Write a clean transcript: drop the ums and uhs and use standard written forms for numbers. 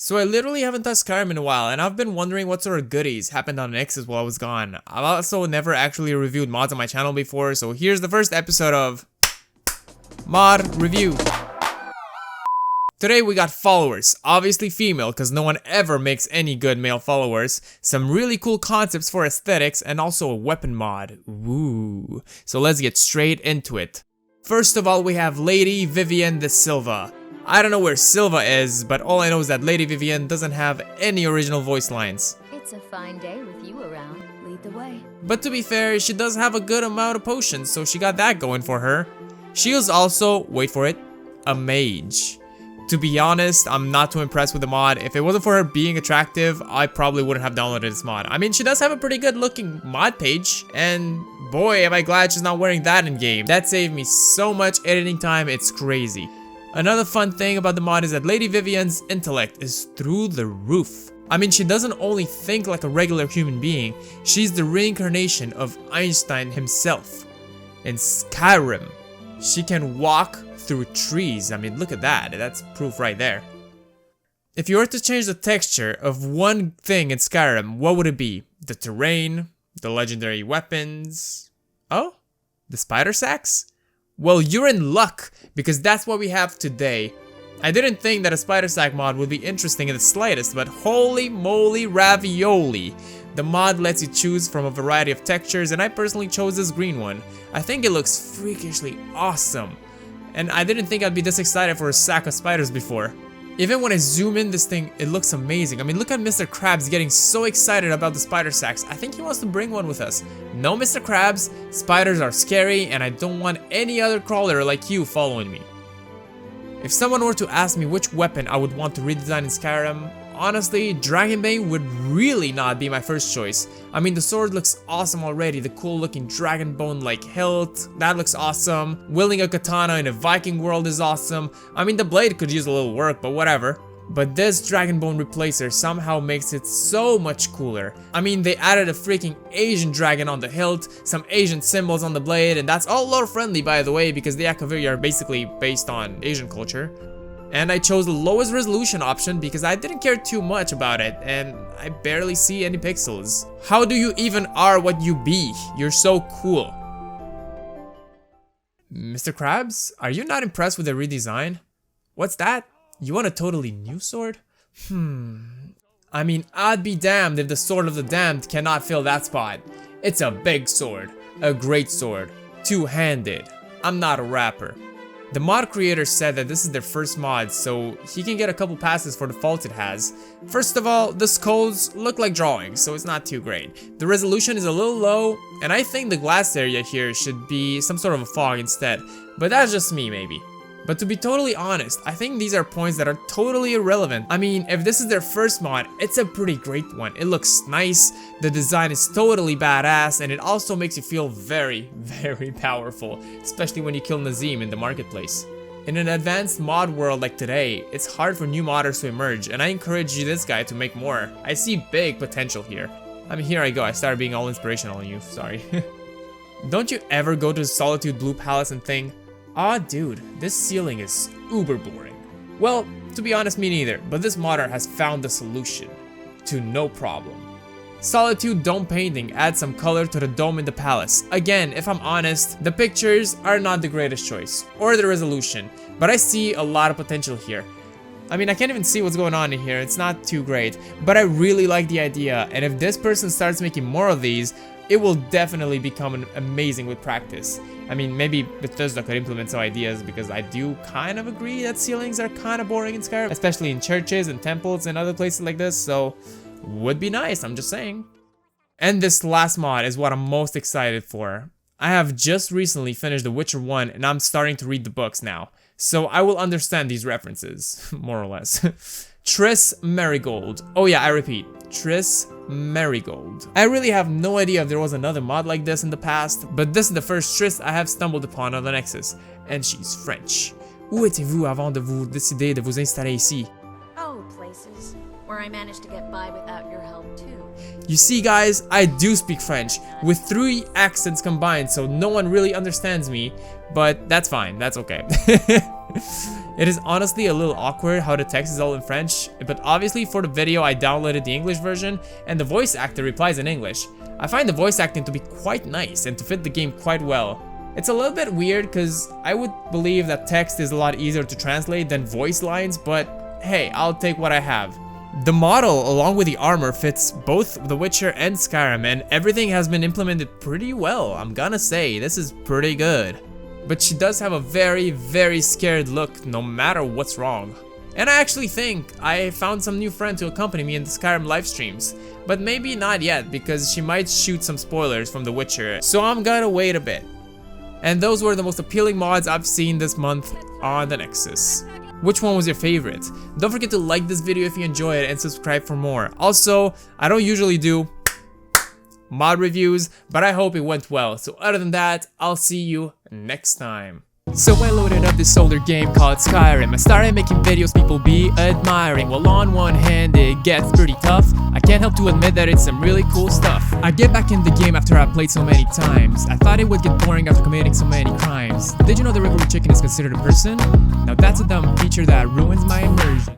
So I literally haven't touched Skyrim in a while, and I've been wondering what sort of goodies happened on Nexus while I was gone. I've also never actually reviewed mods on my channel before, so here's the first episode of Mod Review. Today we got followers, obviously female because no one ever makes any good male followers, some really cool concepts for aesthetics, and also a weapon mod. Woo. So let's get straight into it. First of all, we have Lady Vivien de Silva. I don't know where Silva is, but all I know is that Lady Vivien doesn't have any original voice lines. It's a fine day with you around. Lead the way. But to be fair, she does have a good amount of potions, so she got that going for her. She is also, wait for it, a mage. To be honest, I'm not too impressed with the mod. If it wasn't for her being attractive, I probably wouldn't have downloaded this mod. I mean, she does have a pretty good looking mod page, and boy, am I glad she's not wearing that in game. That saved me so much editing time, it's crazy. Another fun thing about the mod is that Lady Vivien's intellect is through the roof. I mean, she doesn't only think like a regular human being, she's the reincarnation of Einstein himself. In Skyrim, she can walk through trees. I mean, look at that, that's proof right there. If you were to change the texture of one thing in Skyrim, what would it be? The terrain? The legendary weapons? Oh? The spider sacks? Well, you're in luck, because that's what we have today. I didn't think that a spider sack mod would be interesting in the slightest, but holy moly ravioli. The mod lets you choose from a variety of textures, and I personally chose this green one. I think it looks freakishly awesome. And I didn't think I'd be this excited for a sack of spiders before. Even when I zoom in this thing, it looks amazing. I mean, look at Mr. Krabs getting so excited about the spider sacks. I think he wants to bring one with us. No, Mr. Krabs, spiders are scary and I don't want any other crawler like you following me. If someone were to ask me which weapon I would want to redesign in Skyrim, honestly, Dragonbane would really not be my first choice. I mean, the sword looks awesome already, the cool looking dragon bone like hilt, that looks awesome. Wielding a katana in a Viking world is awesome. I mean, the blade could use a little work, but whatever. But this dragon bone replacer somehow makes it so much cooler. I mean, they added a freaking Asian dragon on the hilt, some Asian symbols on the blade, and that's all lore friendly by the way, because the Akaviri are basically based on Asian culture. And I chose the lowest resolution option because I didn't care too much about it, and I barely see any pixels. How do you even are what you be? You're so cool. Mr. Krabs, are you not impressed with the redesign? What's that? You want a totally new sword? I mean, I'd be damned if the Sword of the Damned cannot fill that spot. It's a big sword, a great sword, two-handed. I'm not a rapper. The mod creator said that this is their first mod, so he can get a couple passes for the faults it has. First of all, the skulls look like drawings, so it's not too great. The resolution is a little low, and I think the glass area here should be some sort of a fog instead, but that's just me maybe. But to be totally honest, I think these are points that are totally irrelevant. I mean, if this is their first mod, it's a pretty great one. It looks nice, the design is totally badass, and it also makes you feel very, very powerful, especially when you kill Nazim in the marketplace. In an advanced mod world like today, it's hard for new modders to emerge, and I encourage you this guy to make more. I see big potential here. I mean, here I go, I started being all inspirational on you, sorry. Don't you ever go to Solitude Blue Palace and think, aw dude, this ceiling is uber boring. Well, to be honest, me neither, but this modder has found the solution to no problem. Solitude dome painting adds some color to the dome in the palace. Again, if I'm honest, the pictures are not the greatest choice, or the resolution, but I see a lot of potential here. I mean, I can't even see what's going on in here, it's not too great, but I really like the idea, and if this person starts making more of these, it will definitely become amazing with practice. I mean, maybe Bethesda could implement some ideas because I do kind of agree that ceilings are kind of boring in Skyrim, especially in churches and temples and other places like this, so would be nice, I'm just saying. And this last mod is what I'm most excited for. I have just recently finished The Witcher 1 and I'm starting to read the books now, so I will understand these references, more or less. Triss Merigold. Oh yeah, I repeat, Triss Merigold. I really have no idea if there was another mod like this in the past, but this is the first Triss I have stumbled upon on the Nexus, and she's French. Où étiez-vous avant de vous décider de vous installer ici? Oh, places where I managed to get by without your help too. You see guys, I do speak French, with 3 accents combined, so no one really understands me, but that's fine, that's okay. It is honestly a little awkward how the text is all in French, but obviously for the video I downloaded the English version and the voice actor replies in English. I find the voice acting to be quite nice and to fit the game quite well. It's a little bit weird because I would believe that text is a lot easier to translate than voice lines, but hey, I'll take what I have. The model along with the armor fits both The Witcher and Skyrim, and everything has been implemented pretty well. I'm gonna say, this is pretty good. But she does have a very, very scared look no matter what's wrong. And I actually think I found some new friend to accompany me in the Skyrim live streams, but maybe not yet because she might shoot some spoilers from The Witcher, so I'm gonna wait a bit. And those were the most appealing mods I've seen this month on the Nexus. Which one was your favorite? Don't forget to like this video if you enjoy it and subscribe for more. Also, I don't usually do mod reviews, but I hope it went well. So other than that, I'll see you next time. So I loaded up this older game called Skyrim. I started making videos people be admiring. Well, on one hand it gets pretty tough, I can't help to admit that it's some really cool stuff. I get back in the game after I played so many times. I thought it would get boring after committing so many crimes. Did you know the river chicken is considered a person? Now that's a dumb feature that ruins my immersion.